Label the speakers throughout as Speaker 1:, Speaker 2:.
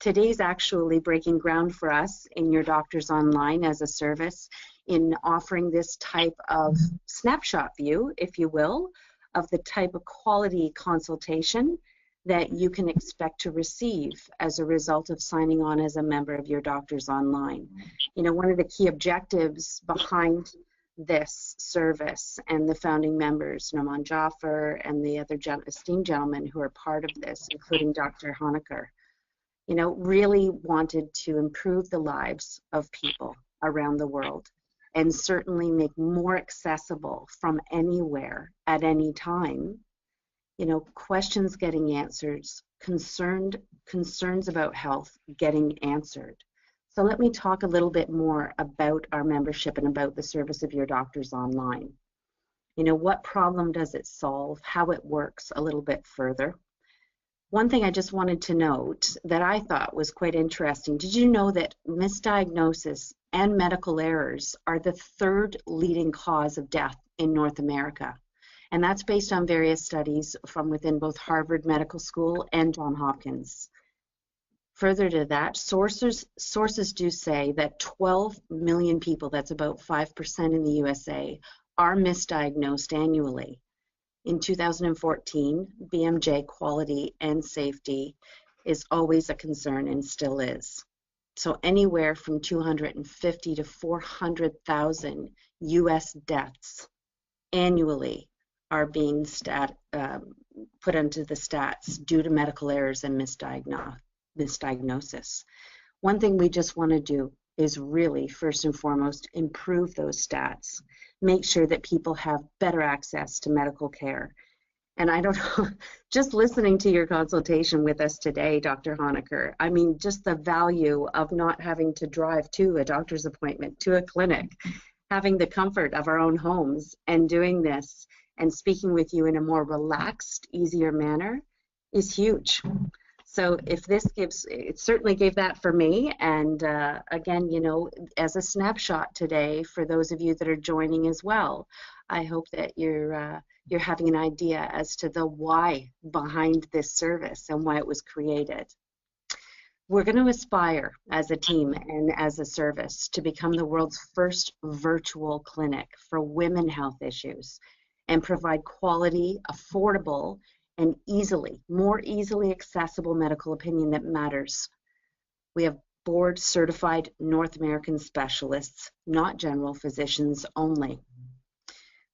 Speaker 1: today's actually breaking ground for us in Your Doctors Online as a service in offering this type of snapshot view, if you will, of the type of quality consultation that you can expect to receive as a result of signing on as a member of Your Doctors Online. You know, one of the key objectives behind this service and the founding members, Naman Jaffer and the other esteemed gentlemen who are part of this, including Dr. Honaker, you know, really wanted to improve the lives of people around the world and certainly make more accessible from anywhere at any time, you know, questions getting answered, concerns about health getting answered. So let me talk a little bit more about our membership and about the service of Your Doctors Online. You know, what problem does it solve, how it works a little bit further. One thing I just wanted to note that I thought was quite interesting, did you know that misdiagnosis and medical errors are the third leading cause of death in North America? And that's based on various studies from within both Harvard Medical School and Johns Hopkins. Further to that, sources do say that 12 million people, that's about 5% in the USA, are misdiagnosed annually. In 2014, BMJ quality and safety is always a concern and still is. So anywhere from 250 to 400,000 US deaths annually are being put into the stats due to medical errors and misdiagnosis. One thing we just want to do is really, first and foremost, improve those stats, make sure that people have better access to medical care. And I don't know, just listening to your consultation with us today, Dr. Honaker, I mean, just the value of not having to drive to a doctor's appointment, to a clinic, having the comfort of our own homes and doing this and speaking with you in a more relaxed, easier manner is huge. So if this gives, it certainly gave that for me. And again, you know, as a snapshot today, for those of you that are joining as well, I hope that you're having an idea as to the why behind this service and why it was created. We're going to aspire as a team and as a service to become the world's first virtual clinic for women health issues and provide quality, affordable, and more easily accessible medical opinion that matters. We have board certified North American specialists, not general physicians only.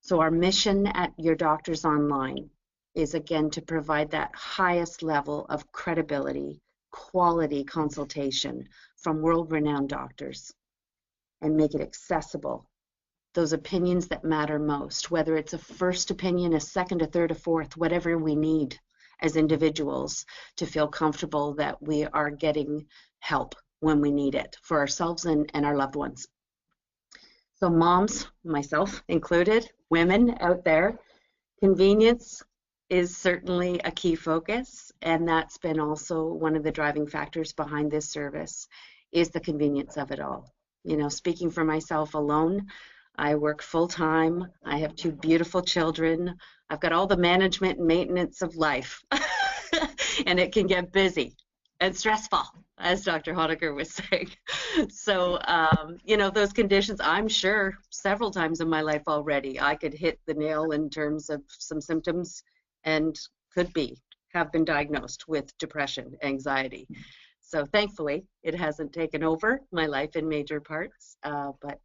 Speaker 1: So our mission at Your Doctors Online is again to provide that highest level of credibility, quality consultation from world-renowned doctors and make it accessible. Those opinions that matter most, whether it's a first opinion, a second, a third, a fourth, whatever we need as individuals to feel comfortable that we are getting help when we need it for ourselves and our loved ones. So moms, myself included, women out there, convenience is certainly a key focus, and that's been also one of the driving factors behind this service is the convenience of it all. You know, speaking for myself alone, I work full-time, I have 2 beautiful children, I've got all the management and maintenance of life, and it can get busy and stressful, as Dr. Honaker was saying. So, you know, those conditions, I'm sure several times in my life already, I could hit the nail in terms of some symptoms and have been diagnosed with depression, anxiety. So thankfully, it hasn't taken over my life in major parts, but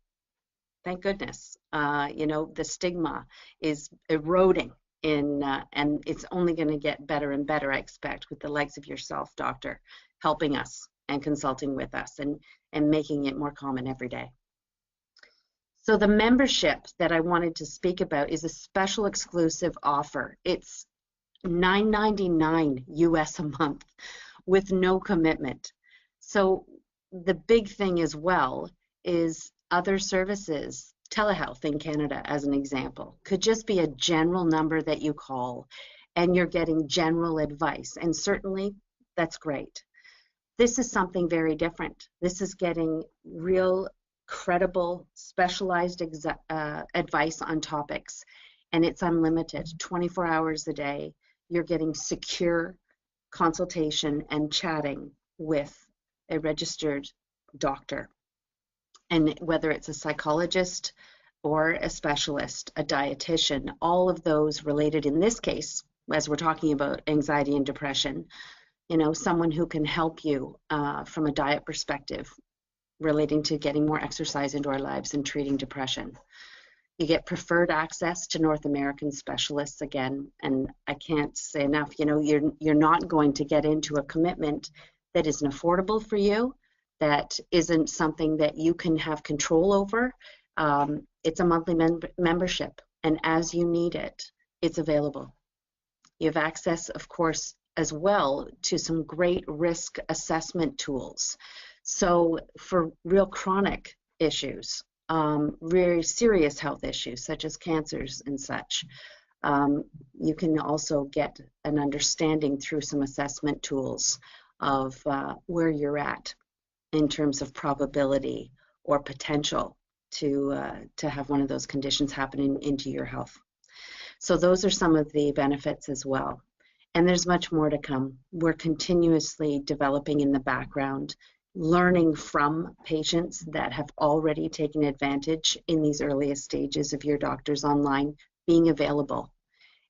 Speaker 1: thank goodness. You know, the stigma is eroding and it's only going to get better and better, I expect, with the likes of yourself, doctor, helping us and consulting with us and making it more common every day. So the membership that I wanted to speak about is a special exclusive offer. It's $9.99 US a month with no commitment. So the big thing as well is other services, telehealth in Canada as an example, could just be a general number that you call and you're getting general advice, and certainly that's great. This is something very different. This is getting real, credible, specialized advice on topics, and it's unlimited, 24 hours a day. You're getting secure consultation and chatting with a registered doctor. And whether it's a psychologist or a specialist, a dietitian, all of those related in this case, as we're talking about anxiety and depression, you know, someone who can help you from a diet perspective relating to getting more exercise into our lives and treating depression. You get preferred access to North American specialists again, and I can't say enough, you know, you're not going to get into a commitment that isn't affordable for you, that isn't something that you can have control over. It's a monthly membership, and as you need it, it's available. You have access, of course, as well to some great risk assessment tools. So for real chronic issues, very serious health issues such as cancers and such, you can also get an understanding through some assessment tools of where you're at in terms of probability or potential to have one of those conditions happening into your health. So those are some of the benefits as well. And there's much more to come. We're continuously developing in the background, learning from patients that have already taken advantage in these earliest stages of Your Doctors Online being available.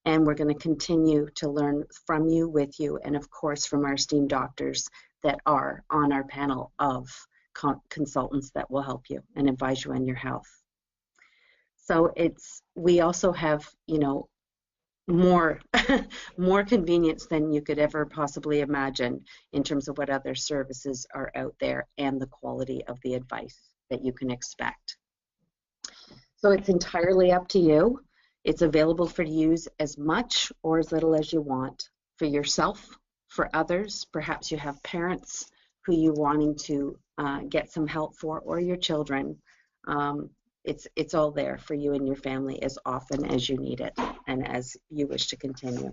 Speaker 1: And we're going to continue to learn from you, with you, and of course from our esteemed doctors that are on our panel of consultants that will help you and advise you on your health. So we also have, you know, more convenience than you could ever possibly imagine in terms of what other services are out there and the quality of the advice that you can expect. So it's entirely up to you. It's available for use as much or as little as you want for yourself, for others. Perhaps you have parents who you're wanting to get some help for, or your children. It's all there for you and your family as often as you need it and as you wish to continue.